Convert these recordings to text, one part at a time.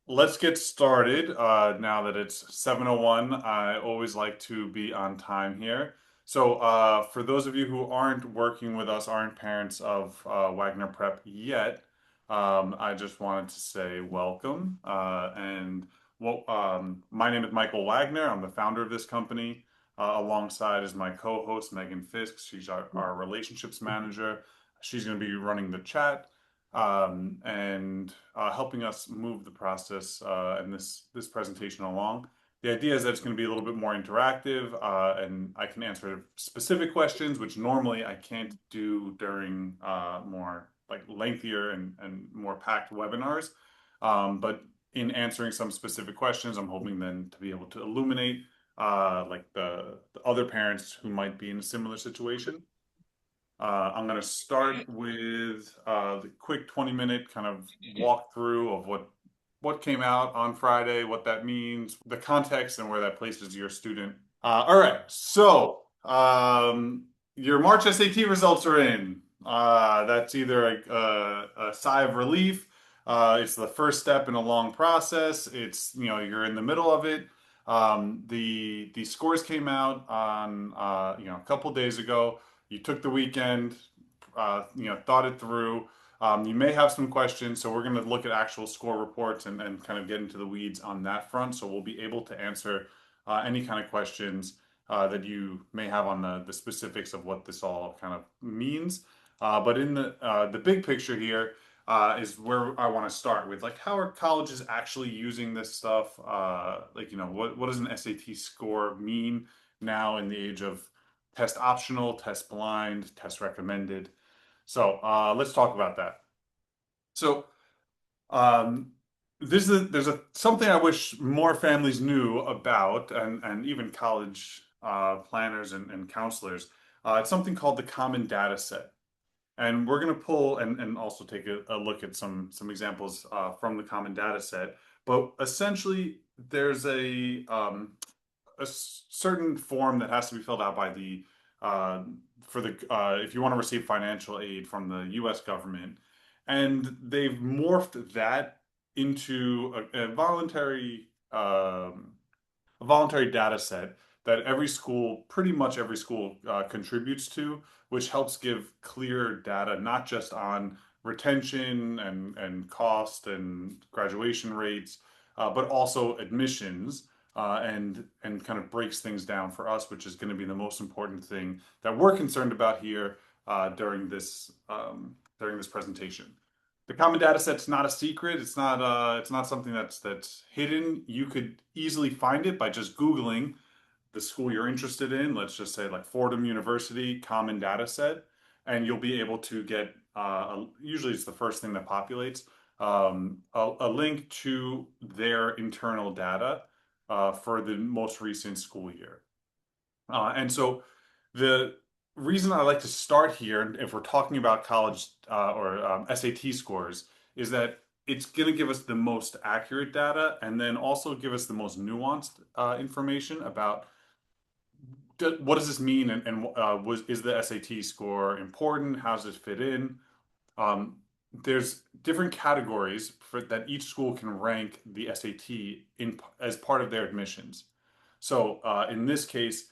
Let's get started. Now that it's 7:01, I always like to be on time here. For those of you who aren't working with us, aren't parents of Wagner Prep yet, I just wanted to say welcome. My name is Michael Wagner. I'm the founder of this company. Alongside is my co-host Megan Fisk. She's our relationships manager. She's going to be running the chat and helping us move the process and this presentation along. The idea is that it's going to be a little bit more interactive, and I can answer specific questions, which normally I can't do during more like lengthier and more packed webinars. But in answering some specific questions, I'm hoping then to be able to illuminate like the other parents who might be in a similar situation. I'm going to start with the quick 20-minute kind of walkthrough of what came out on Friday, what that means, the context, and where that places your student. All right, your March SAT results are in. That's either a sigh of relief. It's the first step in a long process. It's you're in the middle of it. The scores came out on a couple days ago. You took the weekend, thought it through. You may have some questions, so we're going to look at actual score reports and kind of get into the weeds on that front. So we'll be able to answer any kind of questions that you may have on the specifics of what this all kind of means. But in the big picture here is where I want to start with, like, how are colleges actually using this stuff? What does an SAT score mean now in the age of test optional, test blind, test recommended? Let's talk about that. So um, there's something I wish more families knew about, and even college planners and counselors. It's something called the Common Data Set. And we're going to pull and also take a look at some examples from the Common Data Set. But essentially, there's a certain form that has to be filled out by the uh, for the if you want to receive financial aid from the U.S. government, and they've morphed that into a voluntary data set that pretty much every school contributes to, which helps give clear data not just on retention and cost and graduation rates, but also admissions and kind of breaks things down for us, which is going to be the most important thing that we're concerned about here during this presentation. The common data set's not a secret. It's not something that's hidden. You could easily find it by just Googling the school you're interested in. Let's just say like Fordham University Common Data Set, and you'll be able to get usually it's the first thing that populates a link to their internal data for the most recent school year. And so the reason I like to start here, if we're talking about college or SAT scores, is that it's going to give us the most accurate data and then also give us the most nuanced information about what does this mean and is the SAT score important? How does it fit in? Um, there's different categories that each school can rank the SAT in as part of their admissions. In this case,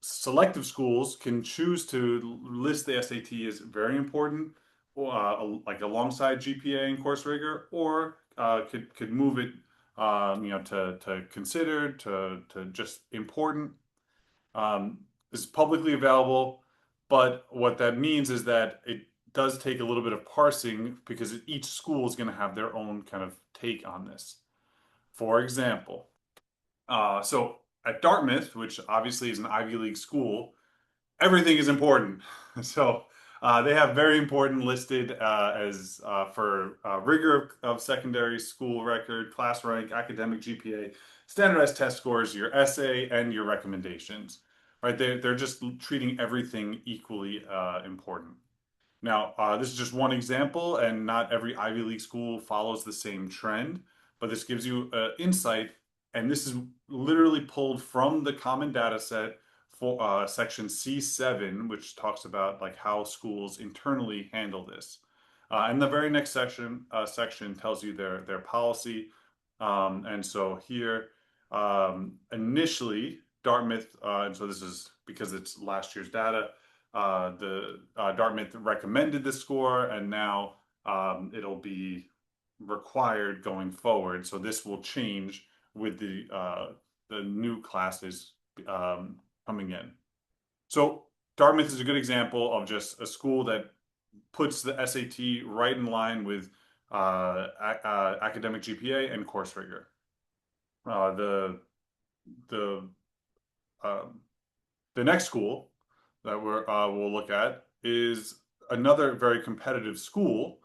selective schools can choose to list the SAT as very important, like alongside GPA and course rigor, or could move it, to considered to just important. This is publicly available, but what that means is that it does take a little bit of parsing because each school is going to have their own kind of take on this. For example, so at Dartmouth, which obviously is an Ivy League school, everything is important. They have very important listed as for rigor of secondary school record, class rank, academic GPA, standardized test scores, your essay, and your recommendations. Right? They're just treating everything equally important. Now, this is just one example, and not every Ivy League school follows the same trend, but this gives you insight, and this is literally pulled from the common data set for section C7, which talks about like how schools internally handle this. And the very next section tells you their policy And so here, initially, Dartmouth, and so this is because it's last year's data, the Dartmouth recommended this score, and now it'll be required going forward. So this will change with the new classes coming in. So Dartmouth is a good example of just a school that puts the SAT right in line with academic GPA and course rigor. Uh, the the um, the next school that we'll look at is another very competitive school,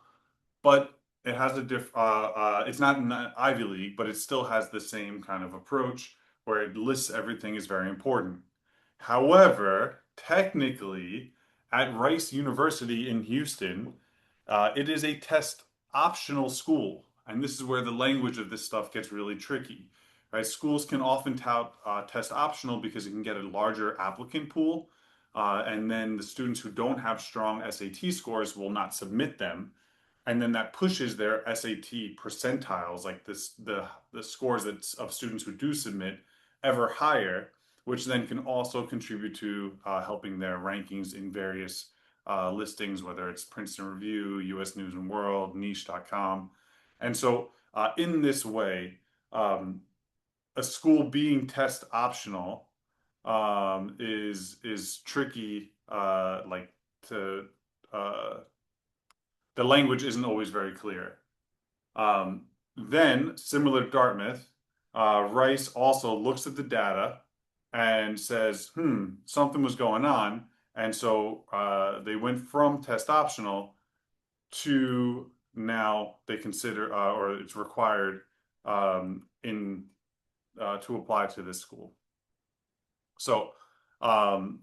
but it has a it's not an Ivy League, but it still has the same kind of approach where it lists everything is very important. However, technically, at Rice University in Houston, it is a test optional school, and this is where the language of this stuff gets really tricky. Right? Schools can often tout test optional because it can get a larger applicant pool, and then the students who don't have strong SAT scores will not submit them, and then that pushes their SAT percentiles, like the scores that of students who do submit, ever higher, which then can also contribute to helping their rankings in various listings, whether it's Princeton Review, U.S. News and World, Niche.com, and so in this way, um, a school being test optional is tricky, like to uh, the language isn't always very clear. Then, similar to Dartmouth, Rice also looks at the data and says, something was going on. And so they went from test optional to now they consider, or it's required in to apply to this school. So um,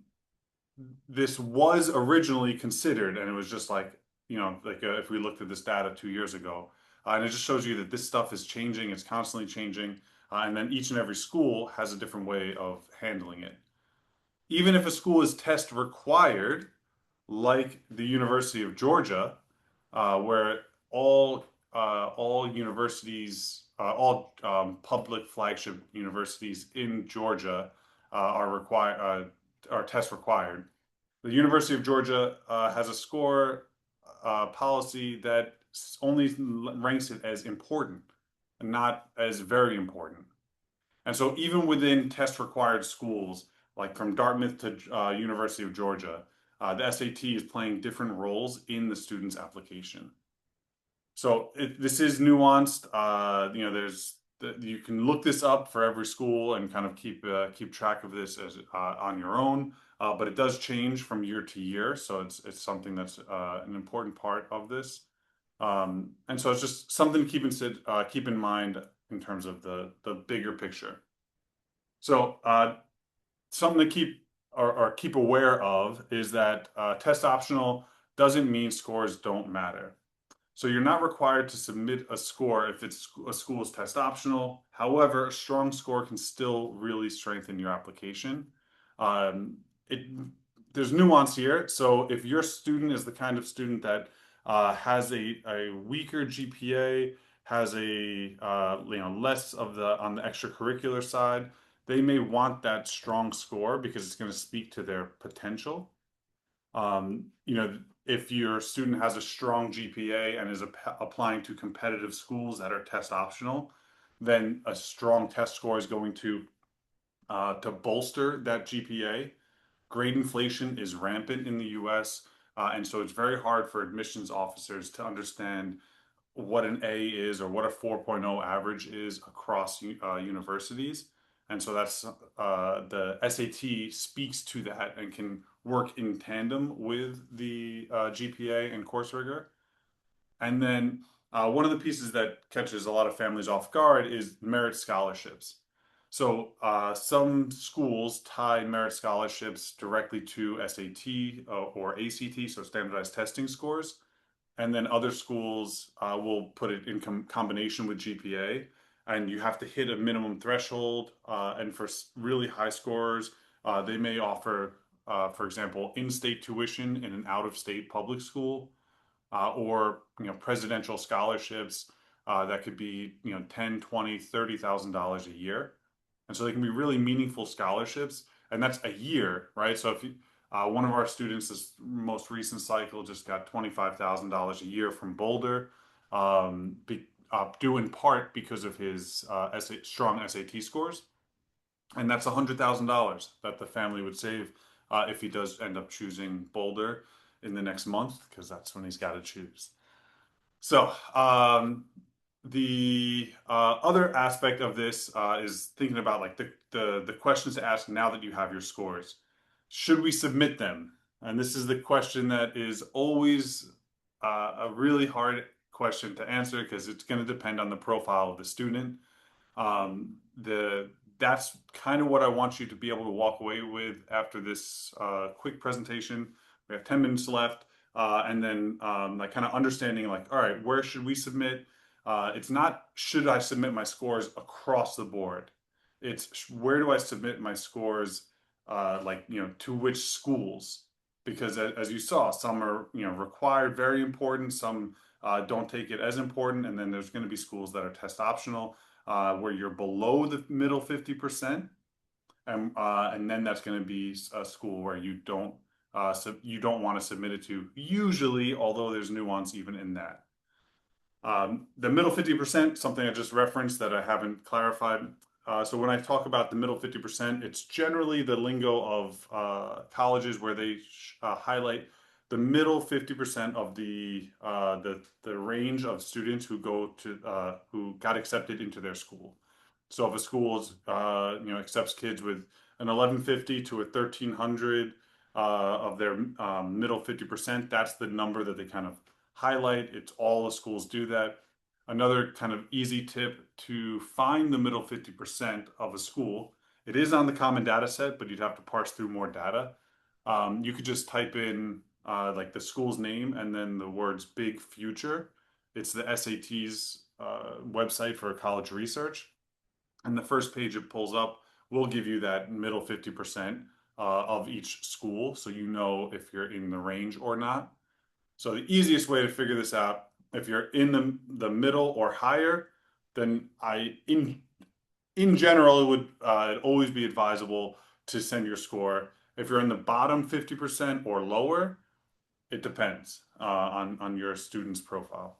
this was originally considered, and it was just like, like if we looked at this data 2 years ago, and it just shows you that this stuff is changing, it's constantly changing, and then each and every school has a different way of handling it. Even if a school is test required, like the University of Georgia, where all universities, all public flagship universities in Georgia are test required. The University of Georgia has a score policy that only ranks it as important and not as very important. And so even within test required schools, like from Dartmouth to University of Georgia, the SAT is playing different roles in the student's application. So this is nuanced. You can look this up for every school and kind of keep track of this as on your own. But it does change from year to year, so it's something that's an important part of this. And so it's just something to keep in mind in terms of the bigger picture. So something to keep aware of is that test optional doesn't mean scores don't matter. So you're not required to submit a score if it's a school's test optional. However, a strong score can still really strengthen your application. Um, it there's nuance here. So if your student is the kind of student that has a weaker GPA, has a less of the on the extracurricular side, they may want that strong score because it's going to speak to their potential. If your student has a strong GPA and is applying to competitive schools that are test optional, then a strong test score is going to bolster that GPA. Grade inflation is rampant in the U.S., and so it's very hard for admissions officers to understand what an A is or what a 4.0 average is across universities. And so that's the SAT speaks to that and can work in tandem with the GPA and course rigor. And then one of the pieces that catches a lot of families off guard is merit scholarships. So some schools tie merit scholarships directly to SAT or ACT, so standardized testing scores. And then other schools will put it in combination with GPA, and you have to hit a minimum threshold. And for really high scorers, they may offer, for example, in-state tuition in an out-of-state public school, or presidential scholarships that could be, you know, 10, 20, $30,000 a year. And so they can be really meaningful scholarships. And that's a year, right? So if you, one of our students, this most recent cycle, just got $25,000 a year from Boulder, due in part because of his strong SAT scores. And that's $100,000 that the family would save if he does end up choosing Boulder in the next month, because that's when he's got to choose. So, the other aspect of this is thinking about like the questions to ask now that you have your scores. Should we submit them? And this is the question that is always a really hard question to answer because it's going to depend on the profile of the student. The That's kind of what I want you to be able to walk away with after this quick presentation. We have 10 minutes left, and then like kind of understanding like, all right, where should we submit? It's not should I submit my scores across the board. It's where do I submit my scores, like, you know, to which schools? Because as you saw, some are, you know, required, very important. Some don't take it as important, and then there's going to be schools that are test optional, where you're below the middle 50%, and then that's going to be a school where you don't want to submit it to usually, although there's nuance even in that. The middle 50%, something I just referenced that I haven't clarified. So when I talk about the middle 50%, it's generally the lingo of colleges where they highlight the middle 50% of the range of students who go to who got accepted into their school. So if a school you know, accepts kids with an 1150 to a 1300 of their middle 50%, that's the number that they kind of highlight. It's all the schools do that. Another kind of easy tip to find the middle 50% of a school. It is on the common data set, but you'd have to parse through more data. You could just type in like the school's name and then the words big future. It's the SAT's website for college research. And the first page it pulls up will give you that middle 50% of each school. So you know if you're in the range or not. So the easiest way to figure this out, if you're in the middle or higher, then in general, it would always be advisable to send your score. If you're in the bottom 50% or lower, it depends on your student's profile.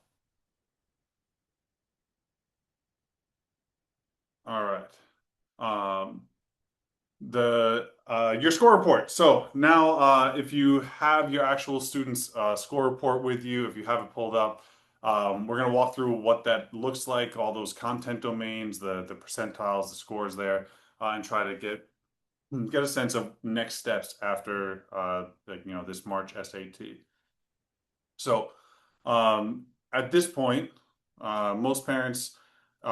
All right. Um, the Your score report. So now, if you have your actual student's score report with you, if you have it pulled up, we're going to walk through what that looks like, all those content domains, the percentiles, the scores there, and try to get a sense of next steps after like, you know, this March SAT. So at this point, most parents, you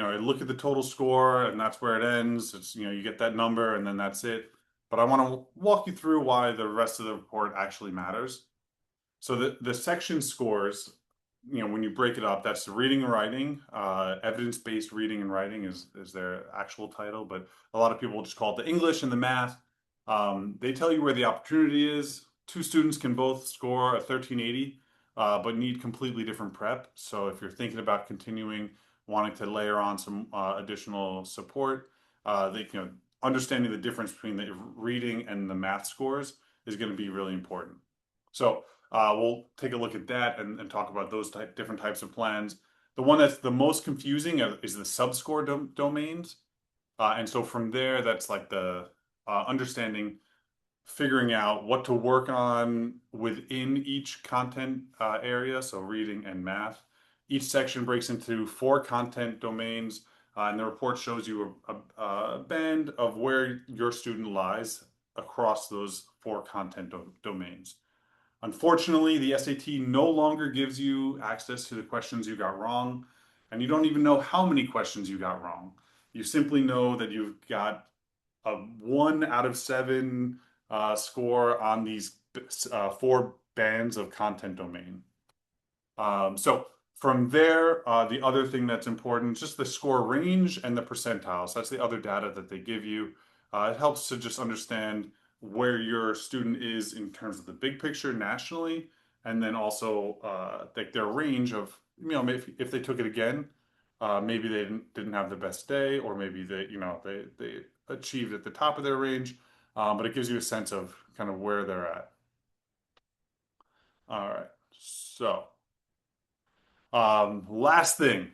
know, look at the total score and that's where it ends. It's, you know, you get that number and then that's it. But I want to walk you through why the rest of the report actually matters. So the section scores, you know, when you break it up, that's the reading and writing. Evidence-based reading and writing is their actual title, but a lot of people just call it the English and the math. They tell you where the opportunity is. Two students can both score a 1380, but need completely different prep. So if you're thinking about continuing, wanting to layer on some additional support, you know, understanding the difference between the reading and the math scores is going to be really important. So we'll take a look at that and talk about those different types of plans. The one that's the most confusing is the subscore domains. And so from there, that's like the understanding, figuring out what to work on within each content area, so reading and math. Each section breaks into 4 content domains, and the report shows you a band of where your student lies across those 4 content domains. Unfortunately, the SAT no longer gives you access to the questions you got wrong, and you don't even know how many questions you got wrong. You simply know that you've got a 1 out of 7 score on these 4 bands of content domain. So from there, the other thing that's important, just the score range and the percentiles. That's the other data that they give you. It helps to just understand where your student is in terms of the big picture nationally, and then also like their range of maybe if they took it again, maybe they didn't have the best day, or maybe they achieved at the top of their range. But it gives you a sense of kind of where they're at. All right. So, last thing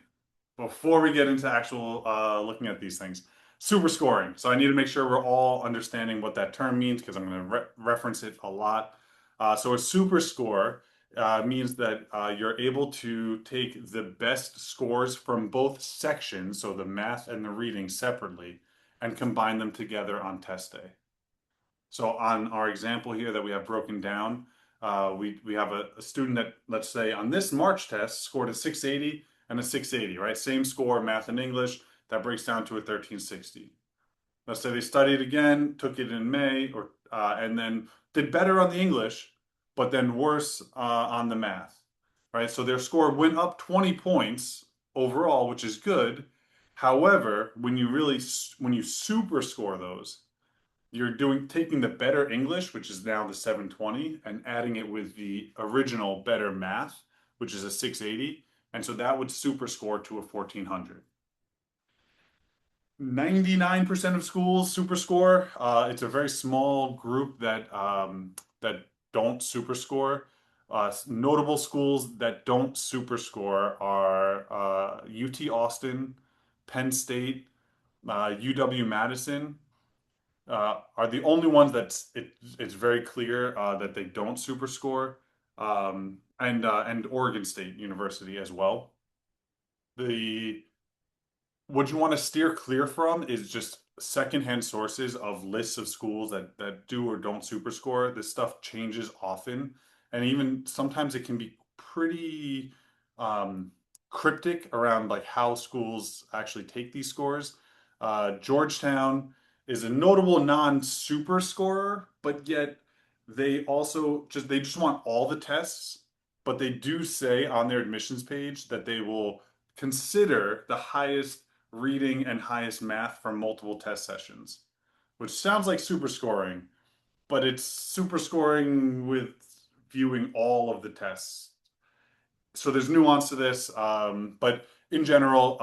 before we get into actual looking at these things, super scoring. So I need to make sure we're all understanding what that term means because I'm going to reference it a lot. So a super score means that you're able to take the best scores from both sections, so the math and the reading separately, and combine them together on test day. So on our example here that we have broken down, we have a student that, let's say, on this March test scored a 680 and a 680, right? Same score, math and English. That breaks down to a 1360. Let's say they studied again, took it in May, or and then did better on the English, but then worse on the math, right? So their score went up 20 points overall, which is good. However, when you super score those, you're taking the better English, which is now the 720, and adding it with the original better math, which is a 680. And so that would super score to a 1400. 99% of schools super score. It's a very small group that don't super score. Notable schools that don't super score are UT Austin, Penn State, UW Madison, are the only ones it's very clear that they don't super score, and Oregon State University as well. The What you want to steer clear from is just secondhand sources of lists of schools that do or don't super score. This stuff changes often, and even sometimes it can be pretty um, cryptic around like how schools actually take these scores. Georgetown is a notable non-super scorer, but yet they just want all the tests, but they do say on their admissions page that they will consider the highest reading and highest math from multiple test sessions, which sounds like super scoring, but it's super scoring with viewing all of the tests. So there's nuance to this, but in general,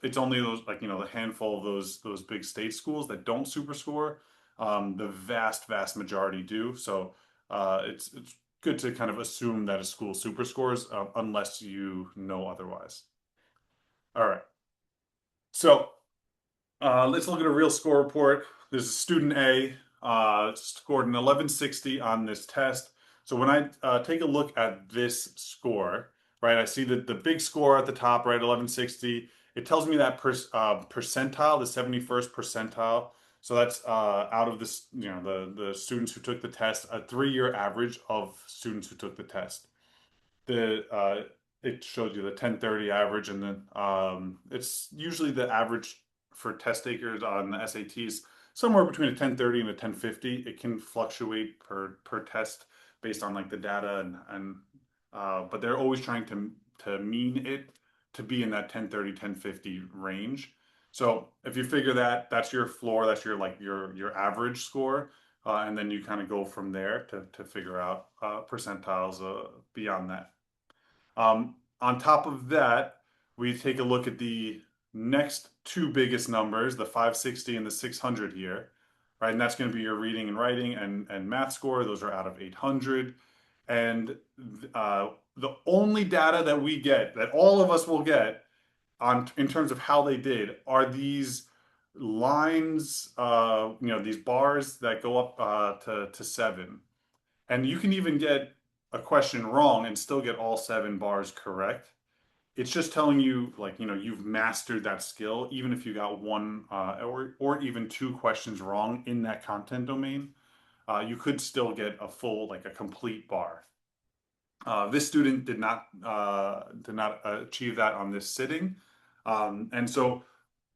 it's only those, like, the handful of those big state schools that don't super score. The vast majority do. So it's good to kind of assume that a school super scores unless you know otherwise. All right. So let's look at a real score report. There's a student A scored an 1160 on this test. So when I take a look at this score, right, I see that the big score at the top, right, 1160. It tells me that percentile, the 71st percentile. So that's out of this, the students who took the test, a 3-year average of students who took the test. The It shows you the 1030 average, and then it's usually the average for test takers on the SATs somewhere between a 1030 and a 1050. It can fluctuate per test based on like the data, and but they're always trying to mean it to be in that 1030 1050 range. So if you figure that that's your floor, that's your average score, and then you kind of go from there to figure out percentiles beyond that. On top of that, we take a look at the next two biggest numbers, the 560 and the 600 here, right? And that's going to be your reading and writing and math score. Those are out of 800. And the only data that we get, that all of us will get in terms of how they did, are these lines, these bars that go up to 7. And you can even get a question wrong and still get all 7 bars correct. It's just telling you, like, you've mastered that skill, even if you got one or even 2 questions wrong in that content domain. You could still get a full, like a complete bar. This student did not achieve that on this sitting, and so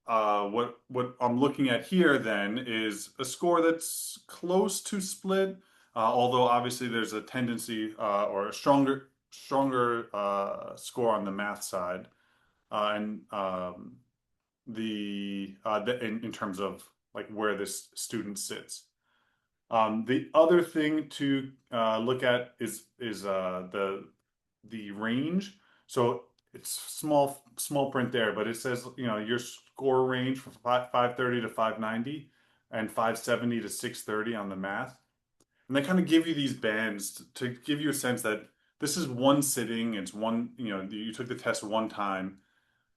what I'm looking at here then is a score that's close to split, although obviously there's a tendency or a stronger score on the math side, and in terms of like where this student sits. The other thing to look at is the range. So it's small print there, but it says, your score range from 530 to 590 and 570 to 630 on the math. And they kind of give you these bands to give you a sense that this is one sitting, it's one, you took the test one time.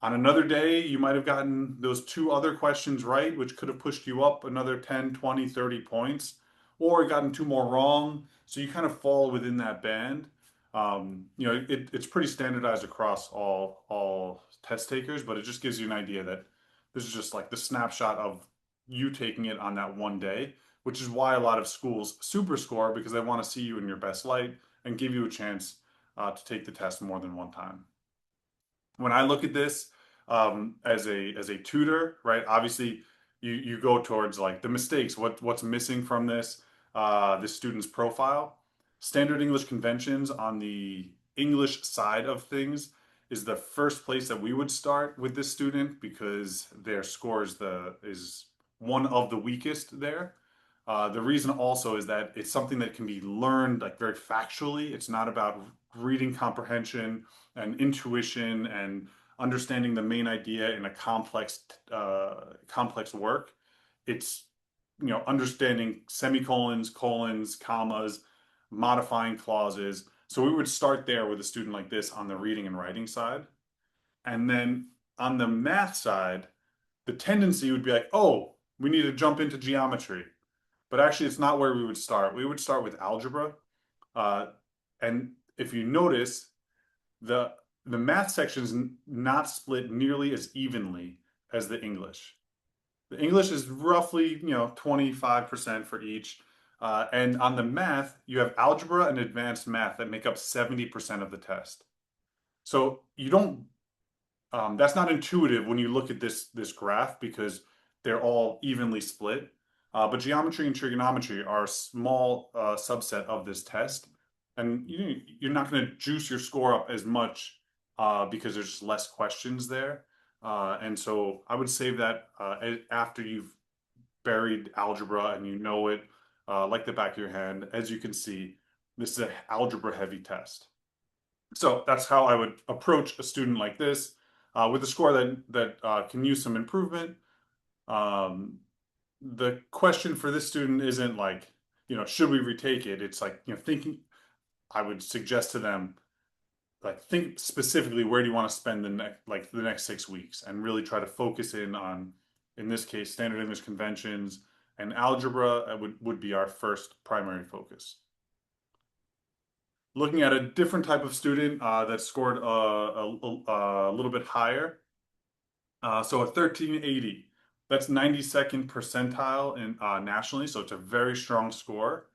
On another day, you might have gotten those two other questions right, which could have pushed you up another 10, 20, 30 points, or gotten two more wrong. So you kind of fall within that band. It's pretty standardized across all test takers, but it just gives you an idea that this is just like the snapshot of you taking it on that one day, which is why a lot of schools super score because they want to see you in your best light and give you a chance to take the test more than one time. When I look at this as a tutor, right? Obviously, you go towards like the mistakes, what's missing from this student's profile. Standard English conventions on the English side of things is the first place that we would start with this student because their score is one of the weakest there. The reason also is that it's something that can be learned like very factually. It's not about reading comprehension and intuition and understanding the main idea in a complex work. It's understanding semicolons, colons, commas, modifying clauses. So we would start there with a student like this on the reading and writing side. And then on the math side, the tendency would be like, oh, we need to jump into geometry. But actually, it's not where we would start. We would start with algebra. Uh, and if you notice, the the math section is not split nearly as evenly as the English. The English is roughly, 25% for each. And on the math, you have algebra and advanced math that make up 70% of the test. So you don't, that's not intuitive when you look at this graph because they're all evenly split. But geometry and trigonometry are a small subset of this test. And you're not going to juice your score up as much because there's just less questions there. And so I would save that after you've buried algebra and you know it like the back of your hand. As you can see, this is an algebra heavy test. So that's how I would approach a student like this with a score that can use some improvement. Um, the question for this student isn't like, should we retake it? It's like, thinking, I would suggest to them, like, think specifically where do you want to spend the next 6 weeks and really try to focus in on, in this case, standard English conventions and algebra would be our first primary focus. Looking at a different type of student that scored a little bit higher. So a 1380, that's 92nd percentile in nationally, so it's a very strong score.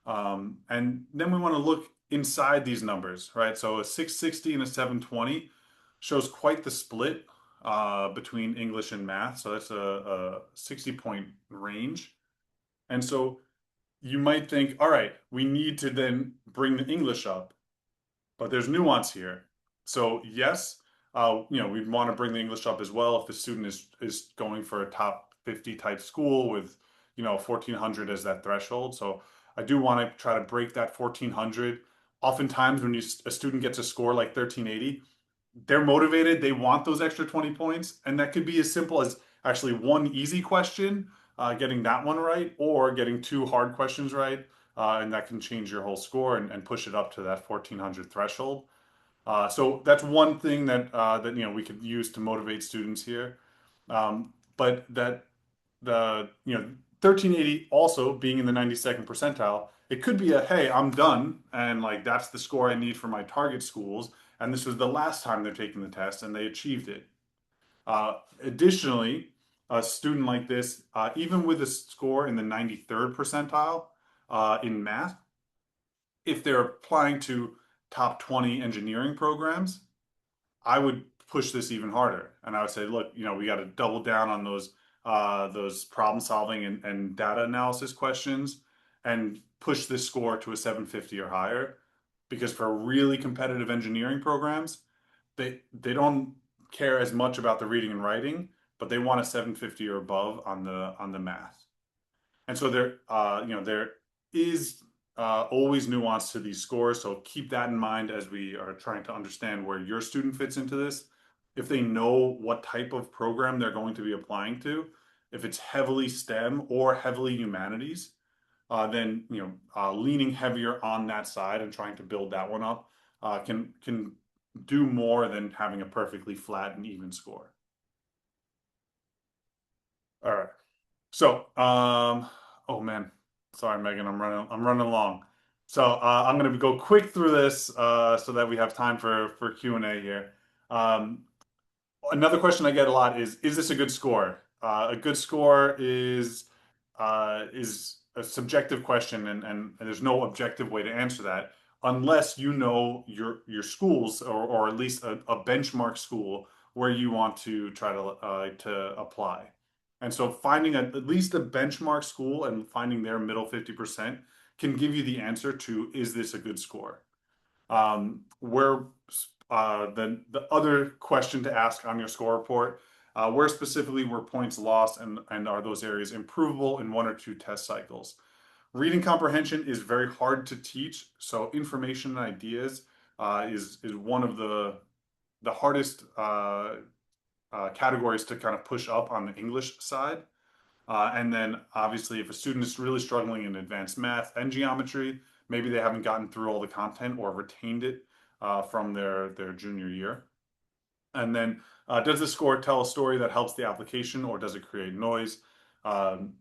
And then we want to look inside these numbers, right? So a 660 and a 720 shows quite the split between English and math. So that's a 60-point range. And so you might think, all right, we need to then bring the English up, but there's nuance here. So yes, we'd want to bring the English up as well if the student is going for a top 50 type school with, 1400 as that threshold. So I do want to try to break that 1400. Oftentimes when a student gets a score like 1380, they're motivated, they want those extra 20 points, and that could be as simple as actually one easy question, getting that one right, or getting two hard questions right, and that can change your whole score and push it up to that 1400 threshold. So that's one thing that we could use to motivate students here. But that the 1380 also being in the 92nd percentile, it could be a hey, I'm done, and like that's the score I need for my target schools, and this was the last time they're taking the test and they achieved it. Additionally, a student like this, even with a score in the 93rd percentile in math, if they're applying to top 20 engineering programs, I would push this even harder. And I would say, look, we got to double down on those problem solving and data analysis questions and push this score to a 750 or higher. Because for really competitive engineering programs, they don't care as much about the reading and writing, but they want a 750 or above on the math. And so there is always nuance to these scores, so keep that in mind as we are trying to understand where your student fits into this. If they know what type of program they're going to be applying to, if it's heavily STEM or heavily humanities, then leaning heavier on that side and trying to build that one up can do more than having a perfectly flat and even score. All right. So, oh man, sorry, Megan, I'm running along. So I'm gonna go quick through this so that we have time for Q&A here. Um, Another question I get a lot is this a good score? A good score is a subjective question, and there's no objective way to answer that unless you know your schools or at least a benchmark school where you want to try to apply. And so finding at least a benchmark school and finding their middle 50% can give you the answer to is this a good score? Where the other question to ask on your score report, where specifically were points lost and are those areas improvable in one or two test cycles? Reading comprehension is very hard to teach, so information and ideas is one of the hardest categories to kind of push up on the English side. And then obviously, if a student is really struggling in advanced math and geometry, maybe they haven't gotten through all the content or retained it from their junior year. And then, does the score tell a story that helps the application or does it create noise?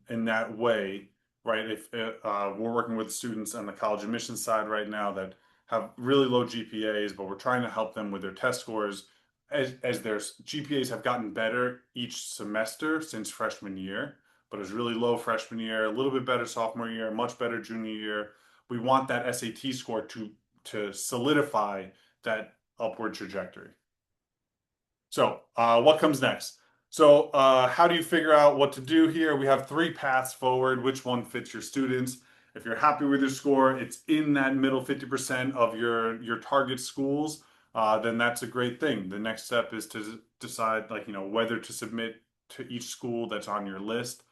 In that way, right? If we're working with students on the college admissions side right now that have really low GPAs, but we're trying to help them with their test scores as their GPAs have gotten better each semester since freshman year, but it was really low freshman year, a little bit better sophomore year, much better junior year. We want that SAT score to solidify that upward trajectory. So, what comes next? So, how do you figure out what to do here? We have three paths forward. Which one fits your students? If you're happy with your score, it's in that middle 50% of your target schools, then that's a great thing. The next step is to decide, like, whether to submit to each school that's on your list,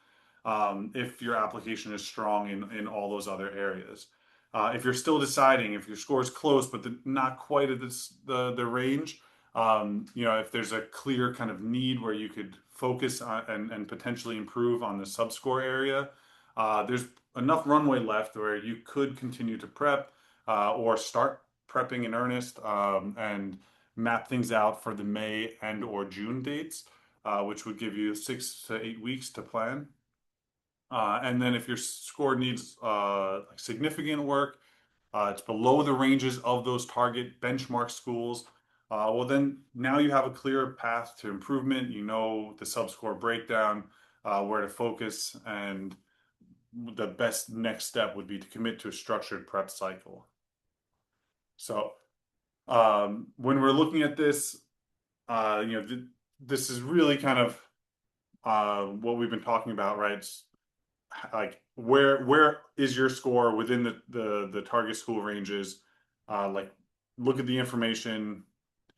if your application is strong in all those other areas. If you're still deciding, if your score is close but not quite at the range, if there's a clear kind of need where you could focus on and potentially improve on the subscore area, there's enough runway left where you could continue to prep or start prepping in earnest and map things out for the May and or June dates, which would give you 6 to 8 weeks to plan. And then if your score needs significant work, it's below the ranges of those target benchmark schools. Well, then now you have a clear path to improvement. You know the subscore breakdown, where to focus, and the best next step would be to commit to a structured prep cycle. So when we're looking at this, this is really kind of what we've been talking about, right? It's like where is your score within the target school ranges? Like look at the information,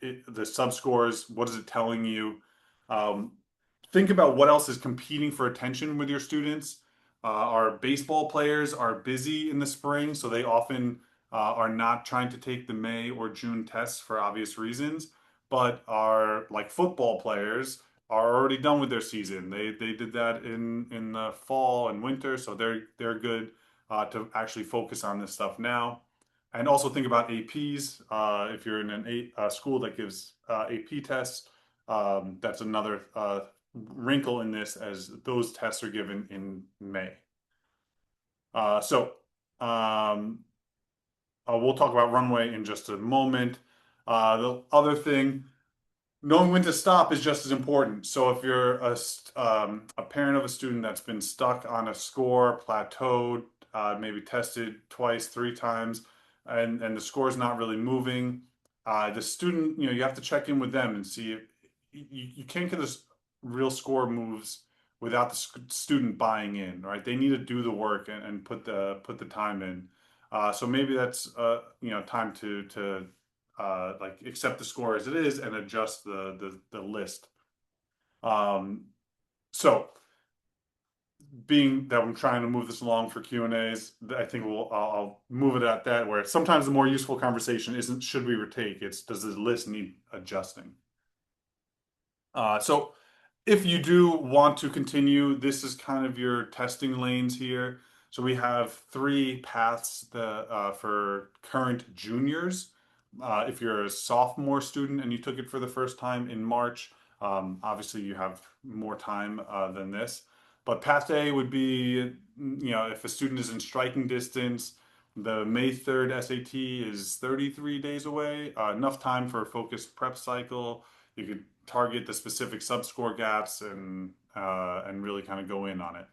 the subscores. What is it telling you? Um, think about what else is competing for attention with your students. Our baseball players are busy in the spring, so they often are not trying to take the May or June tests for obvious reasons. But our like football players are already done with their season. They did that in the fall and winter, so they're good to actually focus on this stuff now. And also think about APs. If you're in a school that gives AP tests, that's another wrinkle in this, as those tests are given in May. So we'll talk about runway in just a moment. The other thing, knowing when to stop is just as important. So if you're a parent of a student that's been stuck on a score, plateaued, maybe tested twice, three times, and the score is not really moving, the student, you have to check in with them and see if you can't get this real score moves without the student buying in, right? They need to do the work and put the time in. So maybe that's time to like accept the score as it is and adjust the list. So being that I'm trying to move this along for Q and A's, I think I'll move it at that. Where sometimes the more useful conversation isn't should we retake, it's does the list need adjusting. So if you do want to continue, this is kind of your testing lanes here. So we have three paths for current juniors. If you're a sophomore student and you took it for the first time in March, obviously you have more time than this. But path A would be, if a student is in striking distance, the May 3rd SAT is 33 days away, enough time for a focused prep cycle. You could target the specific subscore gaps and really kind of go in on it.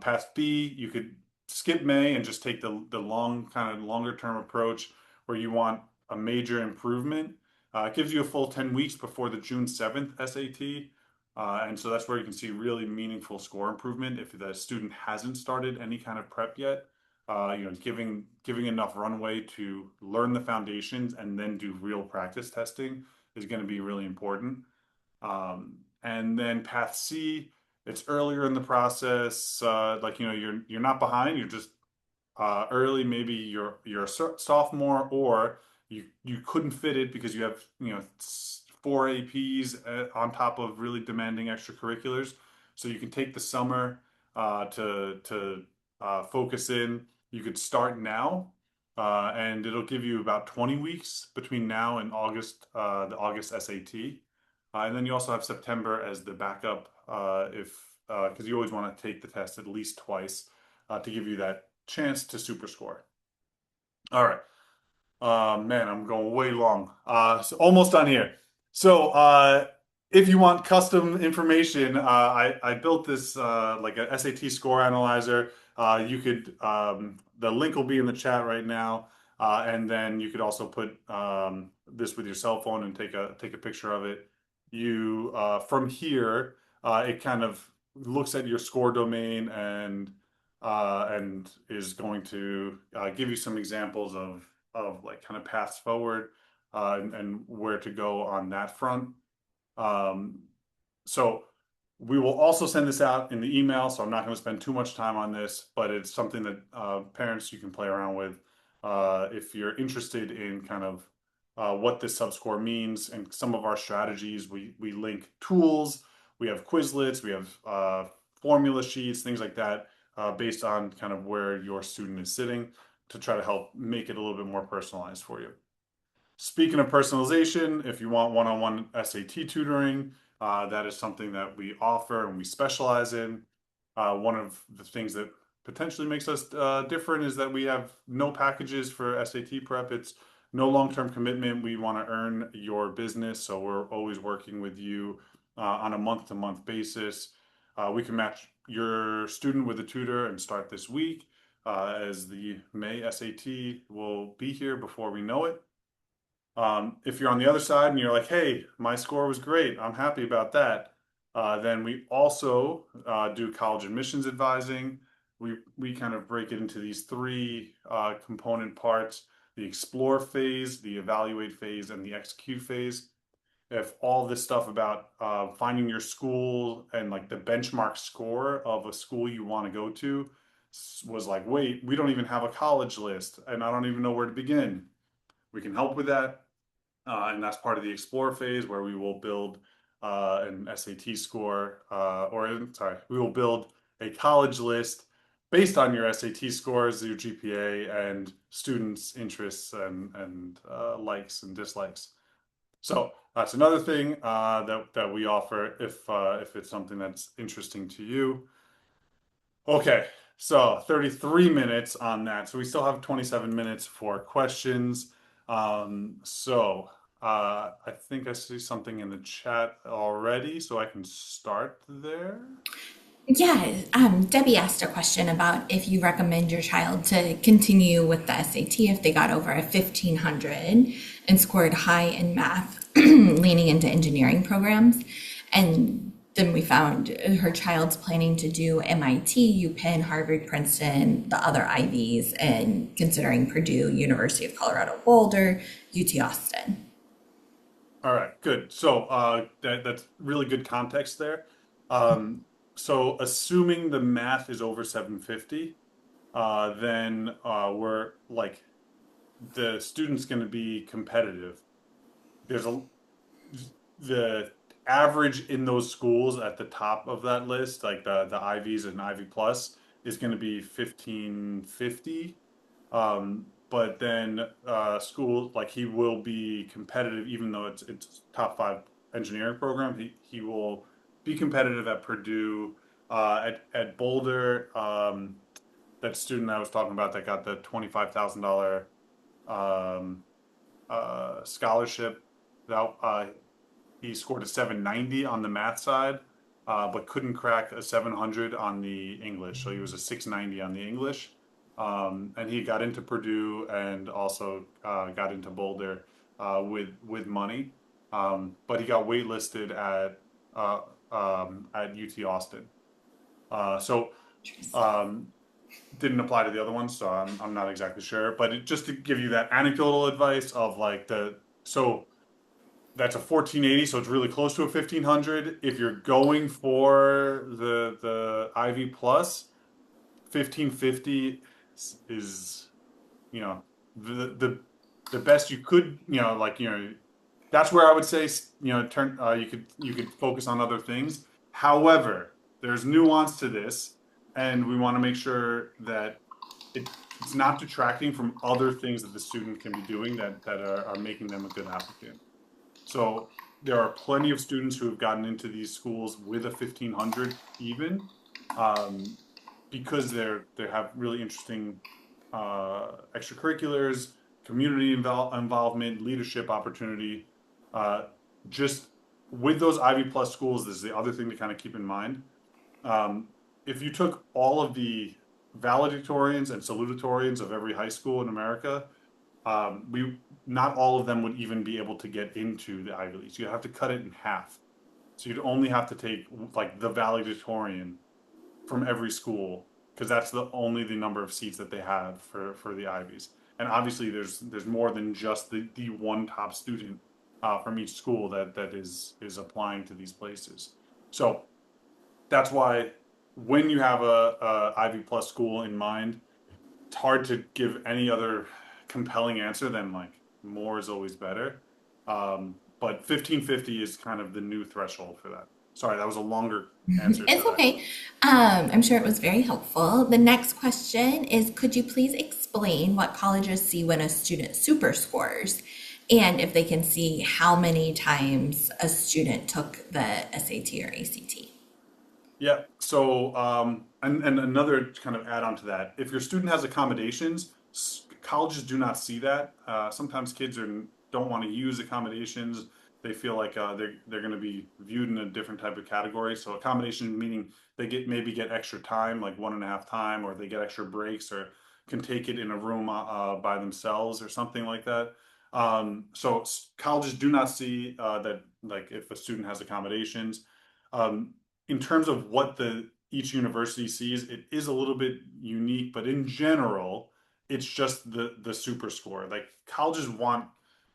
Path B, you could skip May and just take the long kind of longer term approach where you want a major improvement. It gives you a full 10 weeks before the June 7th SAT. And so that's where you can see really meaningful score improvement if the student hasn't started any kind of prep yet. Giving enough runway to learn the foundations and then do real practice testing is going to be really important. And then path C, it's earlier in the process. You're not behind. You're just early. Maybe you're a sophomore, or you couldn't fit it because you have four APs on top of really demanding extracurriculars. So you can take the summer to focus in. You could start now, and it'll give you about 20 weeks between now and the August SAT. And then you also have September as the backup if because you always want to take the test at least twice to give you that chance to super score. All right. Man, I'm going way long. So almost done here. So, if you want custom information, I built this like a SAT score analyzer. The link will be in the chat right now, and then you could also put this with your cell phone and take a picture of it. From here, it kind of looks at your score domain and is going to give you some examples of like kind of paths forward and where to go on that front. Um, so we will also send this out in the email, so I'm not going to spend too much time on this, but it's something that parents you can play around with if you're interested in kind of what this subscore means and some of our strategies. We link tools, we have Quizlets, we have formula sheets, things like that, based on kind of where your student is sitting to try to help make it a little bit more personalized for you. Speaking of personalization, if you want one-on-one SAT tutoring, that is something that we offer and we specialize in. One of the things that potentially makes us different is that we have no packages for SAT prep. It's no long-term commitment. We want to earn your business, so we're always working with you on a month-to-month basis. We can match your student with a tutor and start this week, as the May SAT will be here before we know it. If you're on the other side and you're like, hey, my score was great, I'm happy about that, then we also do college admissions advising. We kind of break it into these three component parts: the explore phase, the evaluate phase, and the execute phase. If all this stuff about finding your school and like the benchmark score of a school you want to go to was like, wait, we don't even have a college list and I don't even know where to begin, we can help with that. And that's part of the explore phase where we will build an SAT score, we will build a college list based on your SAT scores, your GPA, and students' interests and likes and dislikes. So that's another thing that we offer if it's something that's interesting to you. Okay, so 33 minutes on that. So we still have 27 minutes for questions. I think I see something in the chat already, so I can start there. Yeah, Debbie asked a question about if you recommend your child to continue with the SAT if they got over a 1500 and scored high in math, leaning into engineering programs. And then we found her child's planning to do MIT, UPenn, Harvard, Princeton, the other Ivies, and considering Purdue, University of Colorado Boulder, UT Austin. All right, good. So that's really good context there. Um, So assuming the math is over 750, then we're like the student's going to be competitive. There's a the average in those schools at the top of that list, like the Ivies and Ivy Plus, is going to be 1550. But then school like he will be competitive, even though it's top five engineering program. He will be competitive at Purdue, at Boulder. That student I was talking about that got the $25,000 um, scholarship. That he scored a 790 on the math side, but couldn't crack a 700 on the English. So he was a 690 on the English. And he got into Purdue and also got into Boulder with money. But he got waitlisted at UT Austin. So um, didn't apply to the other ones, so I'm not exactly sure. But just to give you that anecdotal advice of like so that's a 1480, so it's really close to a 1500. If you're going for the Ivy Plus, 1550 is, you know, the best you could, like, that's where I would say, turn you could focus on other things. However, there's nuance to this, and we want to make sure that it's not detracting from other things that the student can be doing that are making them a good applicant. So there are plenty of students who have gotten into these schools with a 1500 even, um, because they have really interesting extracurriculars, involvement, leadership opportunity. Uh, just with those Ivy Plus schools, this is the other thing to kind of keep in mind. Um, if you took all of the valedictorians and salutatorians of every high school in America, we not all of them would even be able to get into the Ivy Leagues. You'd have to cut it in half. So you'd only have to take like the valedictorian from every school because that's the number of seats that they have for the Ivies. And obviously, there's more than just the one top student from each school that is applying to these places. So that's why when you have a Ivy Plus school in mind, it's hard to give any other compelling answer than like more is always better. But 1550 is kind of the new threshold for that. Sorry, that was a longer answer to It's that okay. question. I'm sure it was very helpful. The next question is, could you please explain what colleges see when a student super scores, and if they can see how many times a student took the SAT or ACT? Yeah. So, and another kind of add on to that, if your student has accommodations, colleges do not see that. Sometimes kids don't want to use accommodations. They feel like they're going to be viewed in a different type of category. So accommodation meaning they get extra time, like one and a half time, or they get extra breaks, or can take it in a room by themselves or something like that. So colleges do not see that, like if a student has accommodations. Um, in terms of what the each university sees, it is a little bit unique, but in general, it's just the super score. Like colleges want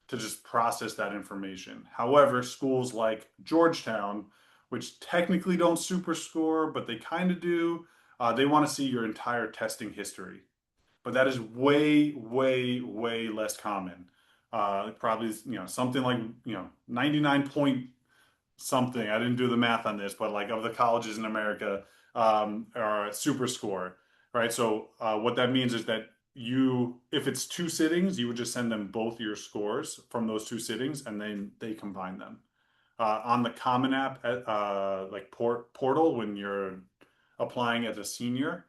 to just process that information. However, schools like Georgetown, which technically don't super score, but they kind of do, they want to see your entire testing history. But that is way, way, way less common. Probably, something like, 99 point something. I didn't do the math on this, but like of the colleges in America, are super score, right? So what that means is that if it's two sittings, you would just send them both your scores from those two sittings, and then they combine them. On the Common App, like portal, when you're applying as a senior,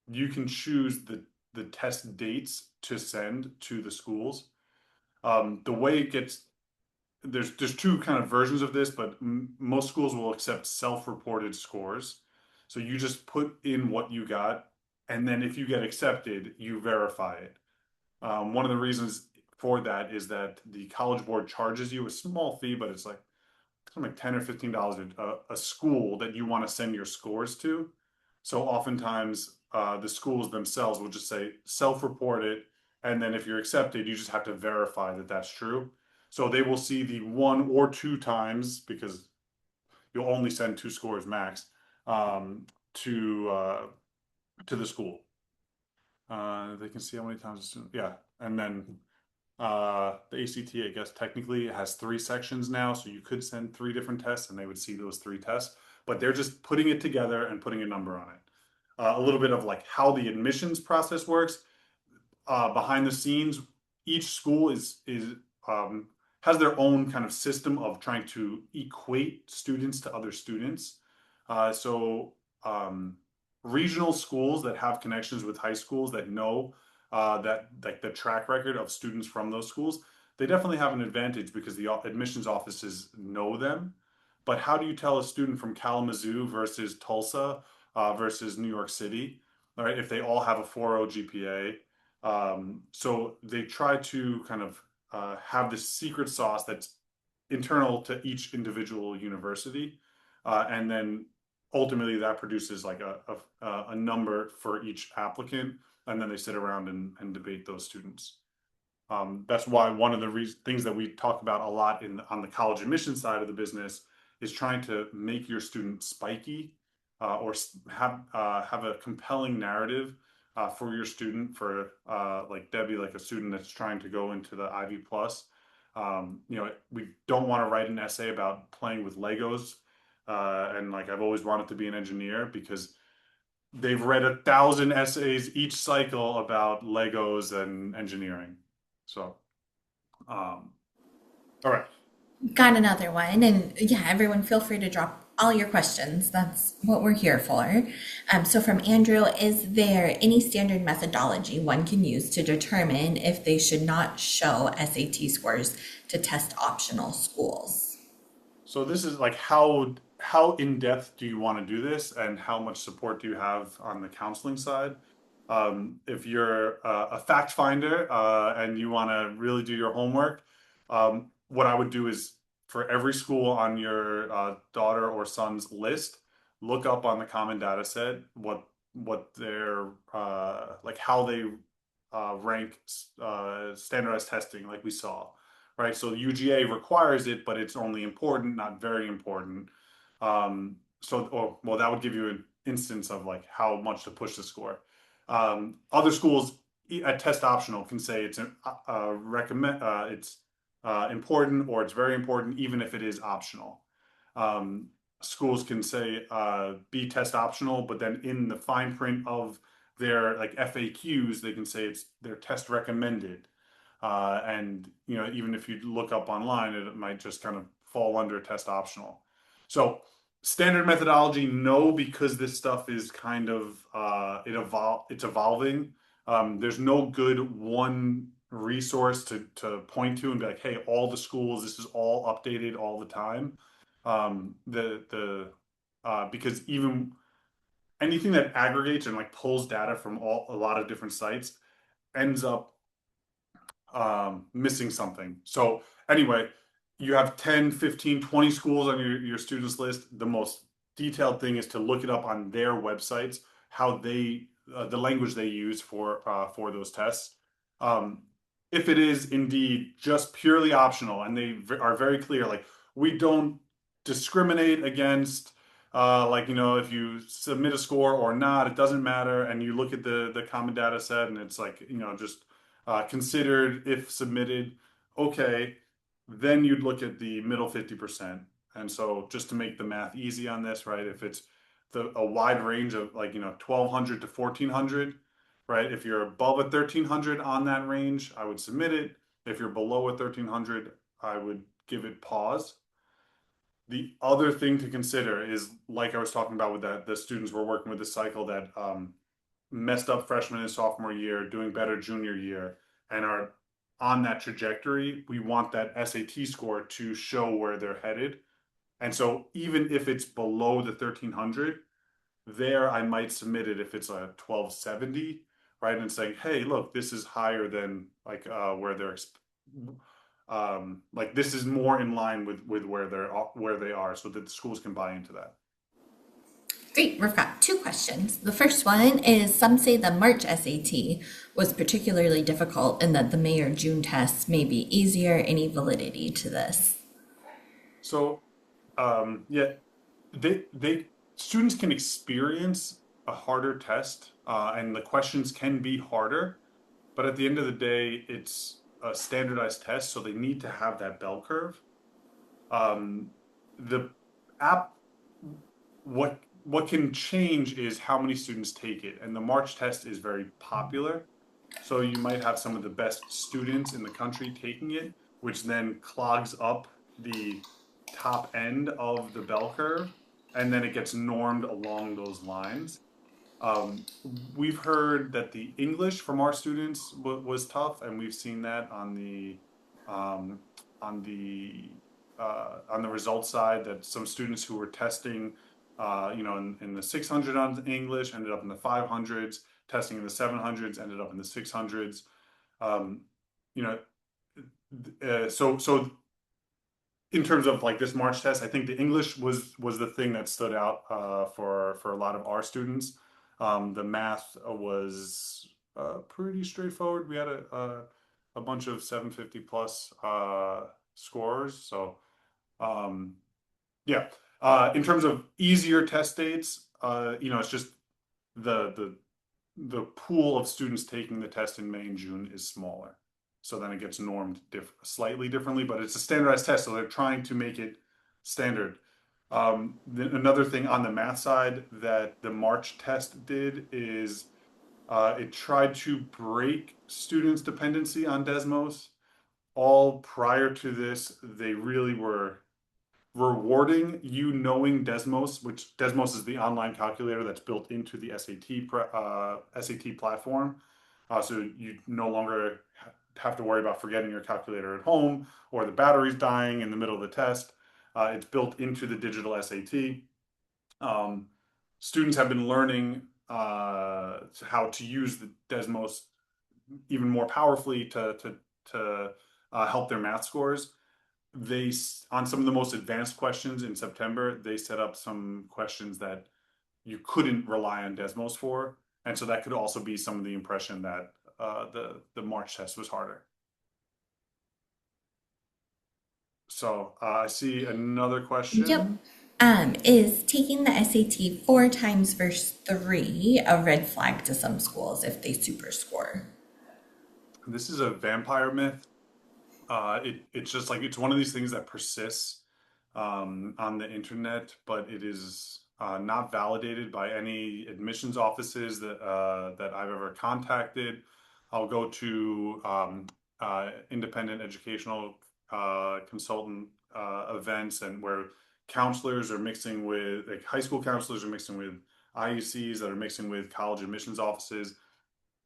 you can choose the test dates to send to the schools. The way it gets there's two kind of versions of this, but most schools will accept self-reported scores. So you just put in what you got, and then if you get accepted, you verify it. One of the reasons for that is that the College Board charges you a small fee, but it's like something like $10 or $15 a school that you want to send your scores to. So oftentimes the schools themselves will just say self-report it, and then if you're accepted, you just have to verify that that's true. So they will see the one or two times because you'll only send two scores max. um, to uh, to the school. They can see how many times a student, yeah, and then the ACT, I guess technically it has three sections now, so you could send three different tests, and they would see those three tests. But they're just putting it together and putting a number on it. A little bit of like how the admissions process works behind the scenes. Each school is um, has their own kind of system of trying to equate students to other students. So regional schools that have connections with high schools that know that like the track record of students from those schools, they definitely have an advantage because the admissions offices know them. But how do you tell a student from Kalamazoo versus Tulsa versus New York City, all right, if they all have a 4.0 GPA? So they try to kind of have this secret sauce that's internal to each individual university, and then ultimately that produces like a number for each applicant, and then they sit around and debate those students. That's why one of the things that we talk about a lot in on the college admission side of the business is trying to make your student spiky, or have a compelling narrative for your student. For like Debbie, like a student that's trying to go into the Ivy Plus. We don't want to write an essay about playing with Legos. And like I've always wanted to be an engineer because they've read 1,000 essays each cycle about Legos and engineering. So, um, all right. Got another one. And yeah, everyone feel free to drop all your questions. That's what we're here for. So from Andrew, is there any standard methodology one can use to determine if they should not show SAT scores to test optional schools? So this is like how in depth do you want to do this, and how much support do you have on the counseling side? If you're a fact finder and you want to really do your homework, what I would do is for every school on your daughter or son's list, look up on the common data set what their like how they rank standardized testing, like we saw, right? So UGA requires it, but it's only important, not very important. Or well, that would give you an instance of like how much to push the score. Other schools at test optional can say it's recommend it's important or it's very important, even if it is optional. Schools can say be test optional, but then in the fine print of their like FAQs, they can say it's their test recommended. And even if you look up online, it might just kind of fall under test optional. So standard methodology, no, because this stuff is kind of it's evolving. There's no good one resource to point to and be like, hey, all the schools, this is all updated all the time. The Because even anything that aggregates and like pulls data from a lot of different sites ends up missing something. So anyway, you have 10, 15, 20 schools on your students list. The most detailed thing is to look it up on their websites, how they the language they use for those tests. Um, if it is indeed just purely optional, and they are very clear, like we don't discriminate against like if you submit a score or not, it doesn't matter. And you look at the common data set, and it's like just considered if submitted, okay, then you'd look at the middle 50%. And so just to make the math easy on this, right, if it's a wide range of like 1,200 to 1,400, right, if you're above a 1,300 on that range, I would submit it. If you're below a 1,300, I would give it pause. The other thing to consider is, like I was talking about with that, the students we're working with this cycle that messed up freshman and sophomore year, doing better junior year, and are on that trajectory. We want that SAT score to show where they're headed. And so even if it's below the 1,300, there I might submit it if it's a 1,270, right? And saying, hey, look, this is higher than like where they're like this is more in line with where they are, so that the schools can buy into that. Great, we've got two questions. The first one is some say the March SAT was particularly difficult and that the May or June tests may be easier. Any validity to this? So yeah, they students can experience a harder test, and the questions can be harder, but at the end of the day, it's a standardized test, so they need to have that bell curve. Um, the app, what can change is how many students take it, and the March test is very popular. So you might have some of the best students in the country taking it, which then clogs up the top end of the bell curve, and then it gets normed along those lines. Um, we've heard that the English from our students was tough, and we've seen that um, on the on the results side that some students who were testing, in the 600 on English ended up in the 500s, testing in the 700s ended up in the 600s. Um, you know, so in terms of like this March test, I think the English was the thing that stood out for a lot of our students. The math was pretty straightforward. We had a bunch of 750 plus scores. So um, yeah. In terms of easier test dates, it's just the the the pool of students taking the test in May and June is smaller. So then it gets normed slightly differently, but it's a standardized test, so they're trying to make it standard. Another thing on the math side that the March test did is it tried to break students' dependency on Desmos. All prior to this, they really were rewarding you knowing Desmos, which Desmos is the online calculator that's built into the SAT platform. So you no longer have to worry about forgetting your calculator at home or the battery's dying in the middle of the test. It's built into the digital SAT. Um, Students have been learning how to use the Desmos even more powerfully to help their math scores. They On some of the most advanced questions in September, they set up some questions that you couldn't rely on Desmos for, and so that could also be some of the impression that the March test was harder. So I see another Yep. question. Is taking the SAT 4 times versus three a red flag to some schools if they super score? This is a vampire myth. It's just like it's one of these things that persists on the internet, but it is not validated by any admissions offices that I've ever contacted. I'll go to independent educational consultant events and where counselors are mixing with like high school counselors are mixing with IUCs that are mixing with college admissions offices.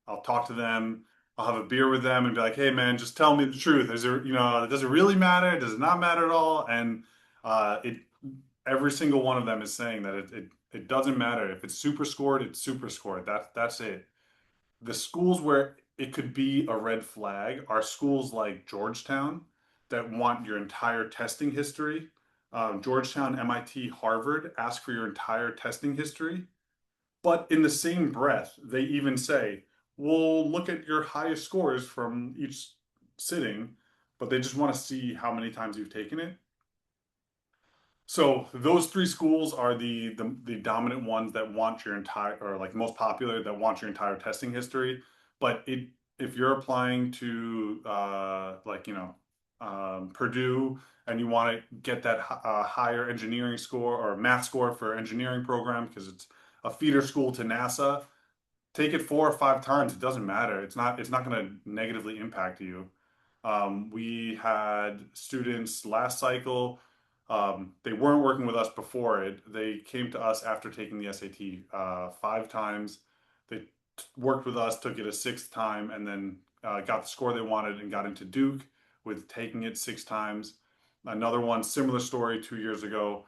I'll talk to them. I'll have a beer with them and be like, "Hey, man, just tell me the truth. Is there, does it really matter? Does it not matter at all?" And it, every single one of them is saying that it doesn't matter if it's super scored. It's super scored. That's it. The schools where it could be a red flag are schools like Georgetown that want your entire testing history. Georgetown, MIT, Harvard ask for your entire testing history. But in the same breath, they even say, we'll look at your highest scores from each sitting, but they just want to see how many times you've taken it. So those three schools are the dominant ones that want your entire or like most popular that want your entire testing history. But if you're applying to Purdue and you want to get that higher engineering score or math score for engineering program because it's a feeder school to NASA, take it 4 or 5 times. It doesn't matter. It's not going to negatively impact you. We had students last cycle. They weren't working with us before it. They came to us after taking the SAT 5 times. They worked with us, took it a sixth time, and then got the score they wanted and got into Duke with taking it 6 times. Another one, similar story 2 years ago.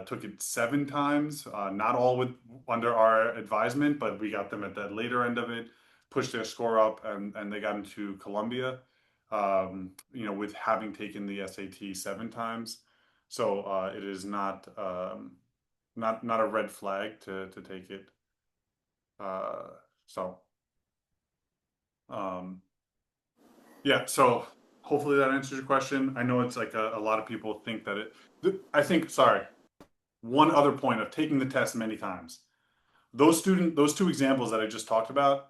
Took it 7 times, not all with under our advisement, but we got them at the later end of it, pushed their score up, and they got into Columbia. With having taken the SAT 7 times, so it is not a red flag to take it. Uh, so um, yeah, so hopefully that answers your question. I know it's like a lot of people think that it. I think sorry. one other point of taking the test many times. Those two examples that I just talked about,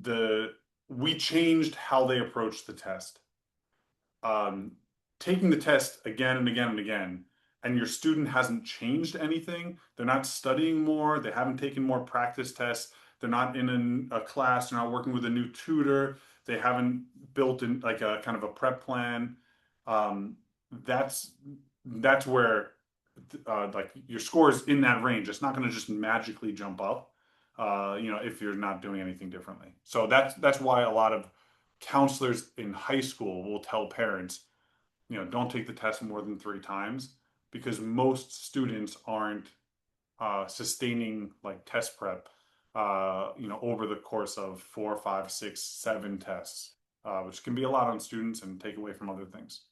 the we changed how they approached the test. um, Taking the test again and again and again, and your student hasn't changed anything, they're not studying more, they haven't taken more practice tests, they're not in a class, they're not working with a new tutor, they haven't built in like a kind of a prep plan. Um, that's that's where like your score is in that range. It's not going to just magically jump up, if you're not doing anything differently. So that's why a lot of counselors in high school will tell parents, don't take the test more than 3 times, because most students aren't sustaining like test prep, over the course of 4, 5, 6, 7 tests, which can be a lot on students and take away from other things.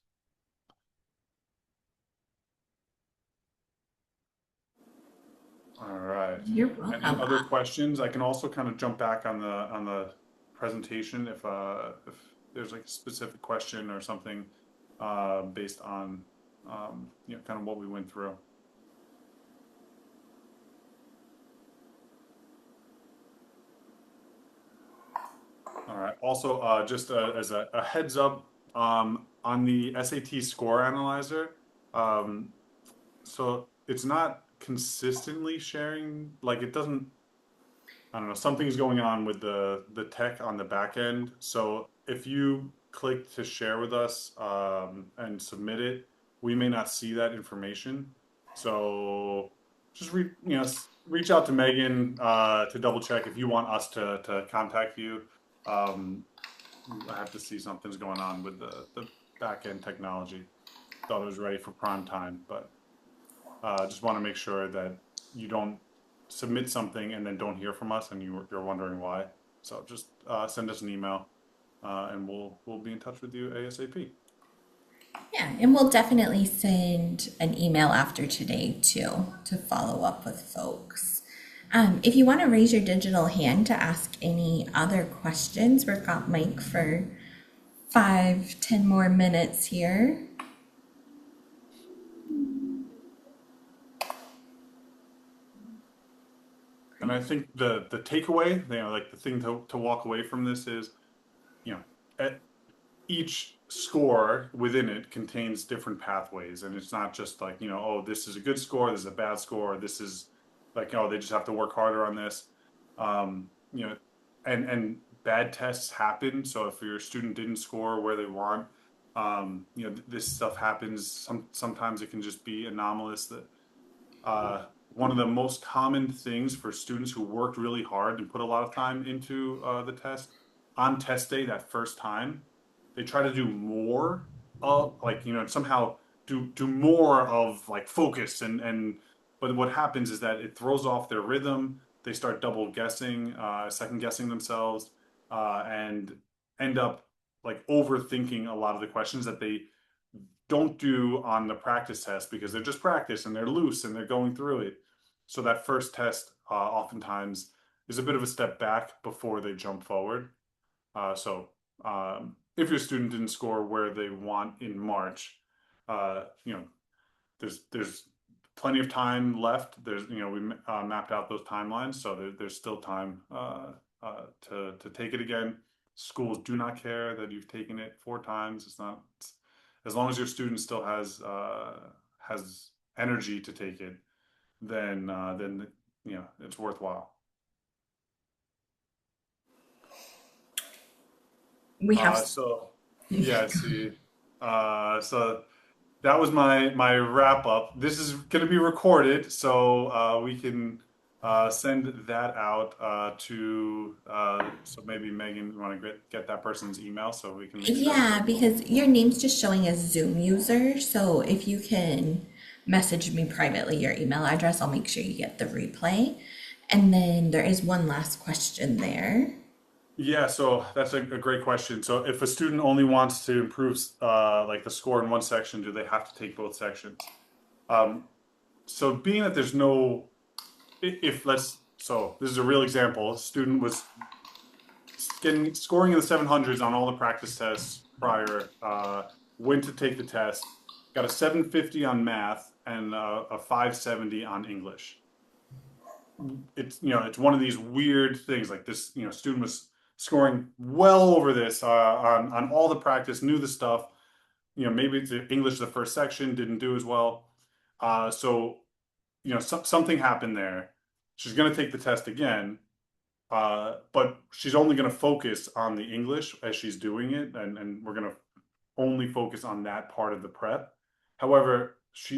All right. You're Any welcome. other questions? I can also kind of jump back on the presentation if there's like a specific question or something based on kind of what we went through. All right. Also, just as a heads up, on the SAT score analyzer, um, so it's not consistently sharing, like it doesn't, I don't know, something's going on with the tech on the back end. So if you click to share with us and submit it, we may not see that information. So just reach out to Megan to double check if you want us to contact you. Um, I have to see something's going on with the back end technology. Thought it was ready for prime time, but just want to make sure that you don't submit something and then don't hear from us and you're wondering why. So just send us an email and we'll be in touch with you ASAP. Yeah, and we'll definitely send an email after today too to follow up with folks. If you want to raise your digital hand to ask any other questions, we've got Mike for 5, 10 more minutes here. And I think the takeaway, like the thing to walk away from this is, you know, at each score within it contains different pathways, and it's not just like, oh, this is a good score, this is a bad score, this is like, oh, they just have to work harder on this. um you know and bad tests happen, so if your student didn't score where they want, this stuff happens. Sometimes it can just be anomalous. That one of the most common things for students who worked really hard and put a lot of time into the test, on test day, that first time, they try to do more of, like, somehow do more of like focus and but what happens is that it throws off their rhythm. They start double guessing, second guessing themselves, and end up like overthinking a lot of the questions that they don't do on the practice test, because they're just practice and they're loose and they're going through it. So that first test oftentimes is a bit of a step back before they jump forward. So if your student didn't score where they want in March, uh, you know, there's plenty of time left. We mapped out those timelines, so there's still time to take it again. Schools do not care that you've taken it 4 times. It's not, as long as your student still has energy to take it, then it's worthwhile. We have, So yeah, see, so that was my wrap up. This is going to be recorded, so we can send that out to. So maybe Megan, you want to get that person's email so we can make sure. yeah, because your name's just showing as Zoom user. So if you can message me privately your email address, I'll make sure you get the replay. And then there is one last question there. Yeah, so that's a great question. So if a student only wants to improve like the score in one section, do they have to take both sections? Um, so being that there's no, if let's, so this is a real example. A student was getting scoring in the 700s on all the practice tests prior, went to take the test, got a 750 on math, and a 570 on English. It's it's one of these weird things. Like this, student was scoring well over this on all the practice, knew the stuff. Maybe it's English the first section didn't do as well. So something happened there. She's going to take the test again, but she's only going to focus on the English as she's doing it, and we're going to only focus on that part of the prep. However,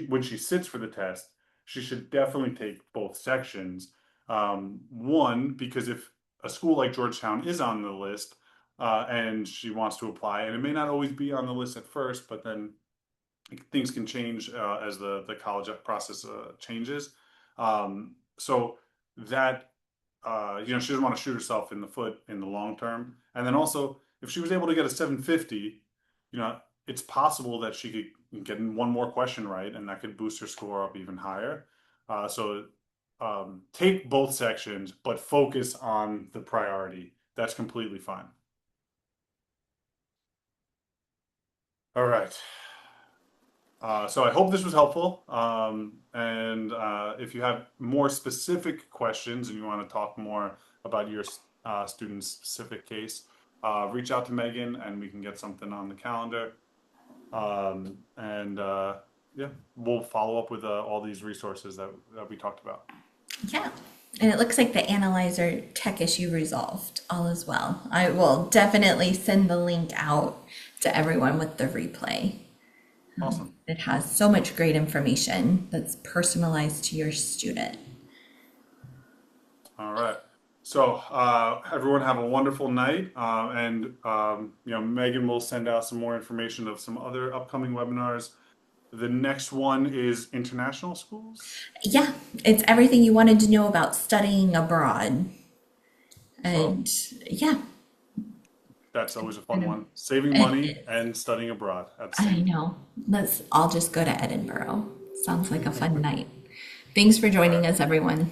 when she sits for the test, she should definitely take both sections. One, because if a school like Georgetown is on the list, and she wants to apply, and it may not always be on the list at first, but then things can change as the college process changes. So that she doesn't want to shoot herself in the foot in the long term. And then also, if she was able to get a 750, it's possible that she could get one more question right, and that could boost her score up even higher. So take both sections, but focus on the priority. That's completely fine. All right. So I hope this was helpful. And if you have more specific questions and you want to talk more about your student's specific case, reach out to Megan and we can get something on the calendar. And yeah, we'll follow up with all these resources that we talked about. Yeah. And it looks like the analyzer tech issue resolved all as well. I will definitely send the link out to everyone with the replay. Awesome. It has so much great information that's personalized to your student. All right. So everyone have a wonderful night. Megan will send out some more information of some other upcoming webinars. The next one is international schools. Yeah, it's everything you wanted to know about studying abroad. And yeah, That's always a fun one. Saving money and studying abroad at the I same. know. Let's all just go to Edinburgh. Sounds like a fun night. Thanks for All joining right. us, everyone.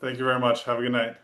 Thank you very much. Have a good night.